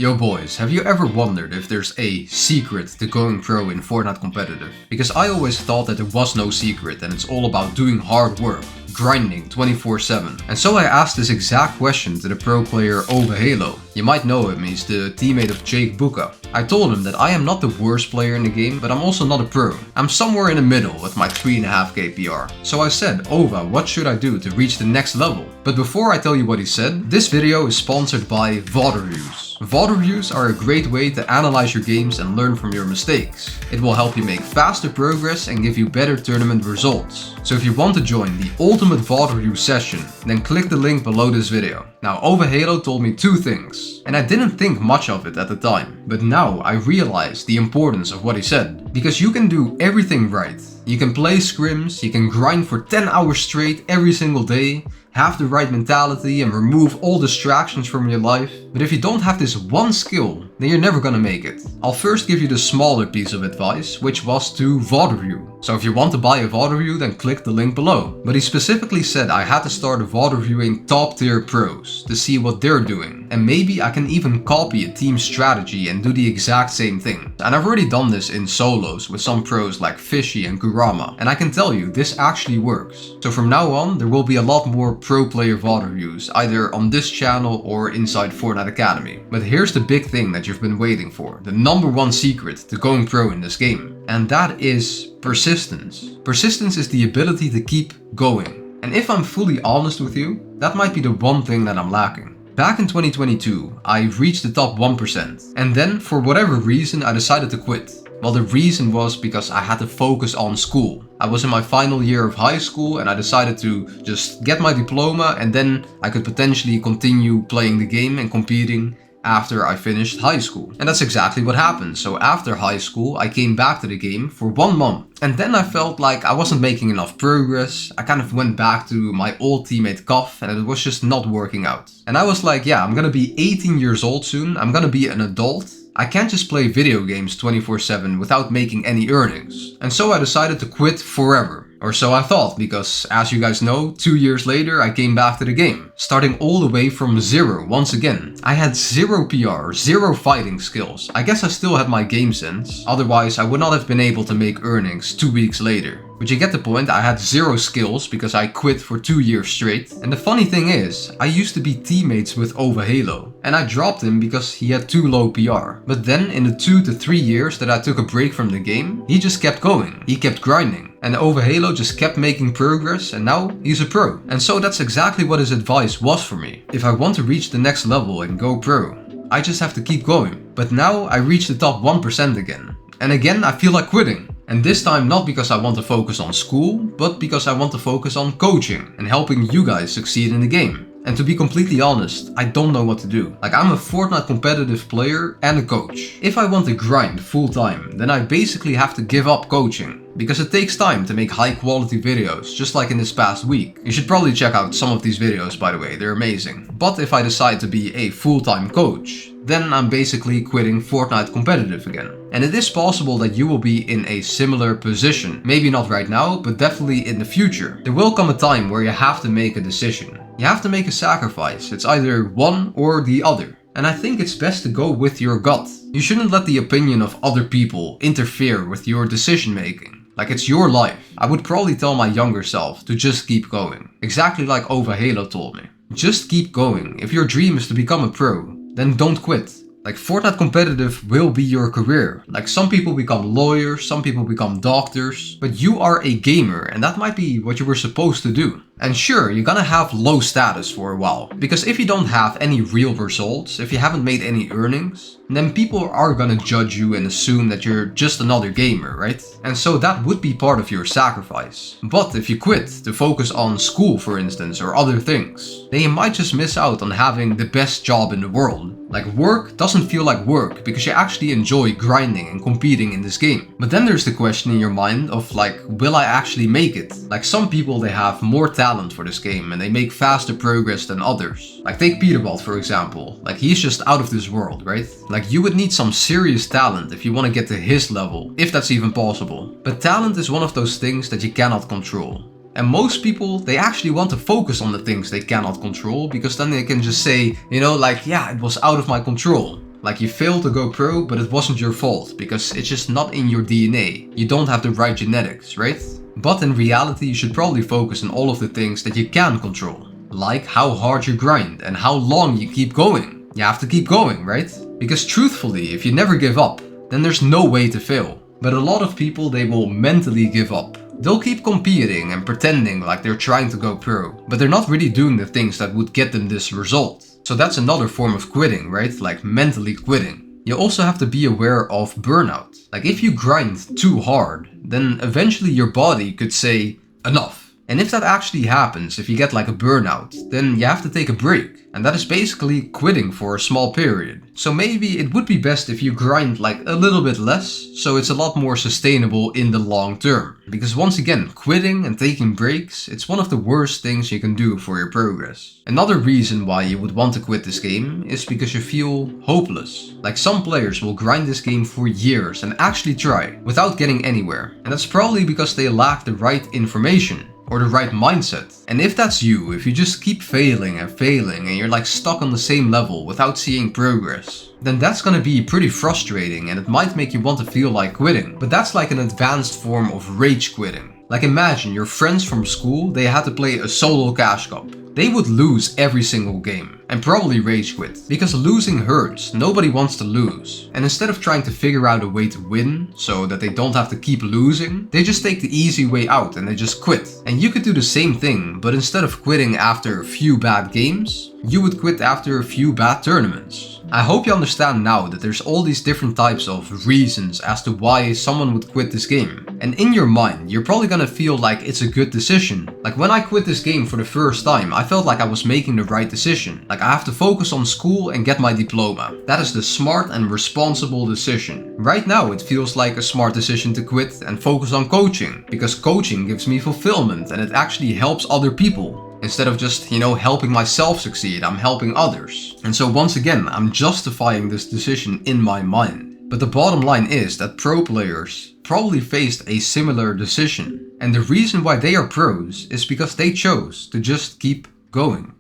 Yo boys, have you ever wondered if there's a secret to going pro in Fortnite competitive? Because I always thought that there was no secret and it's all about doing hard work, grinding 24/7. And so I asked this exact question to the pro player Overhalo. You might know him, he's the teammate of Jake Buka. I told him that I am not the worst player in the game, but I'm also not a pro. I'm somewhere in the middle with my 3.5k PR. So I said, Ova, what should I do to reach the next level? But before I tell you what he said, this video is sponsored by VOD reviews. VOD reviews are a great way to analyze your games and learn from your mistakes. It will help you make faster progress and give you better tournament results. So if you want to join the ultimate VOD review session, then click the link below this video. Now Overhalo told me two things, and I didn't think much of it at the time, but now I realize the importance of what he said. Because you can do everything right. You can play scrims, you can grind for 10 hours straight every single day, have the right mentality and remove all distractions from your life. But if you don't have this one skill, then you're never gonna make it. I'll first give you the smaller piece of advice, which was to VOD review. So if you want to buy a VOD review, then click the link below. But he specifically said I had to start VOD reviewing top tier pros to see what they're doing. And maybe I can even copy a team strategy and do the exact same thing. And I've already done this in solos with some pros like Fishy and Kurama. And I can tell you, this actually works. So from now on, there will be a lot more pro player VOD reviews, either on this channel or inside Fortnite Academy. But here's the big thing that you've been waiting for, the number one secret to going pro in this game. And that is persistence. Persistence is the ability to keep going. And if I'm fully honest with you, that might be the one thing that I'm lacking. Back in 2022, I reached the top 1%. And then, for whatever reason, I decided to quit. Well, the reason was because I had to focus on school. I was in my final year of high school and I decided to just get my diploma and then I could potentially continue playing the game and competing after I finished high school. And that's exactly what happened. So after high school, I came back to the game for 1 month. And then I felt like I wasn't making enough progress. I kind of went back to my old teammate Koff and it was just not working out. And I was like, yeah, I'm gonna be 18 years old soon. I'm gonna be an adult. I can't just play video games 24/7 without making any earnings. And so I decided to quit forever. Or so I thought, because as you guys know, 2 years later I came back to the game, starting all the way from zero once again. I had zero PR, zero fighting skills. I guess I still had my game sense, otherwise I would not have been able to make earnings 2 weeks later. But you get the point, I had zero skills because I quit for 2 years straight. And the funny thing is, I used to be teammates with Overhalo. And I dropped him because he had too low PR. But then in the 2 to 3 years that I took a break from the game, he just kept going. He kept grinding. And Overhalo just kept making progress and now he's a pro. And so that's exactly what his advice was for me. If I want to reach the next level and go pro, I just have to keep going. But now I reached the top 1% again. And again I feel like quitting. And this time not because I want to focus on school, but because I want to focus on coaching and helping you guys succeed in the game. And to be completely honest, I don't know what to do. Like, I'm a Fortnite competitive player and a coach. If I want to grind full time, then I basically have to give up coaching. Because it takes time to make high quality videos, just like in this past week. You should probably check out some of these videos, by the way, they're amazing. But if I decide to be a full-time coach, then I'm basically quitting Fortnite competitive again. And it is possible that you will be in a similar position. Maybe not right now, but definitely in the future. There will come a time where you have to make a decision. You have to make a sacrifice. It's either one or the other. And I think it's best to go with your gut. You shouldn't let the opinion of other people interfere with your decision making. Like, it's your life. I would probably tell my younger self to just keep going. Exactly like Overhalo told me. Just keep going. If your dream is to become a pro, then don't quit. Like, Fortnite competitive will be your career. Like, some people become lawyers, some people become doctors, but you are a gamer and that might be what you were supposed to do. And sure, you're gonna have low status for a while, because if you don't have any real results, if you haven't made any earnings, then people are gonna judge you and assume that you're just another gamer, right? And so that would be part of your sacrifice. But if you quit to focus on school, for instance, or other things, then you might just miss out on having the best job in the world. Like, work doesn't feel like work because you actually enjoy grinding and competing in this game. But then there's the question in your mind of like, will I actually make it? Like, some people, they have more talent for this game and they make faster progress than others. Like, take Petrov for example. Like, he's just out of this world, right? Like, you would need some serious talent if you want to get to his level, if that's even possible. But talent is one of those things that you cannot control. And most people, they actually want to focus on the things they cannot control, because then they can just say, you know, like, yeah, it was out of my control. Like you failed to go pro, but it wasn't your fault, because it's just not in your DNA. You don't have the right genetics, right? But in reality, you should probably focus on all of the things that you can control. Like how hard you grind and how long you keep going. You have to keep going, right? Because truthfully, if you never give up, then there's no way to fail. But a lot of people, they will mentally give up. They'll keep competing and pretending like they're trying to go pro, but they're not really doing the things that would get them this result. So that's another form of quitting, right? Like mentally quitting. You also have to be aware of burnout. Like if you grind too hard, then eventually your body could say, enough. And if that actually happens, if you get like a burnout, then you have to take a break. And that is basically quitting for a small period. So maybe it would be best if you grind like a little bit less, so it's a lot more sustainable in the long term. Because once again, quitting and taking breaks, it's one of the worst things you can do for your progress. Another reason why you would want to quit this game is because you feel hopeless. Like some players will grind this game for years and actually try, without getting anywhere. And that's probably because they lack the right information. Or the right mindset. And if that's you, if you just keep failing and you're like stuck on the same level without seeing progress, then that's gonna be pretty frustrating and it might make you want to feel like quitting. But that's like an advanced form of rage quitting. Like imagine your friends from school, they had to play a solo cash cup. They would lose every single game and probably rage quit. Because losing hurts, nobody wants to lose. And instead of trying to figure out a way to win so that they don't have to keep losing, they just take the easy way out and they just quit. And you could do the same thing, but instead of quitting after a few bad games, you would quit after a few bad tournaments. I hope you understand now that there's all these different types of reasons as to why someone would quit this game. And in your mind, you're probably gonna feel like it's a good decision. Like when I quit this game for the first time, I felt like I was making the right decision. Like I have to focus on school and get my diploma. That is the smart and responsible decision. Right now it feels like a smart decision to quit and focus on coaching. Because coaching gives me fulfillment and it actually helps other people. Instead of just, helping myself succeed, I'm helping others. And so once again, I'm justifying this decision in my mind. But the bottom line is that pro players probably faced a similar decision. And the reason why they are pros is because they chose to just keep going.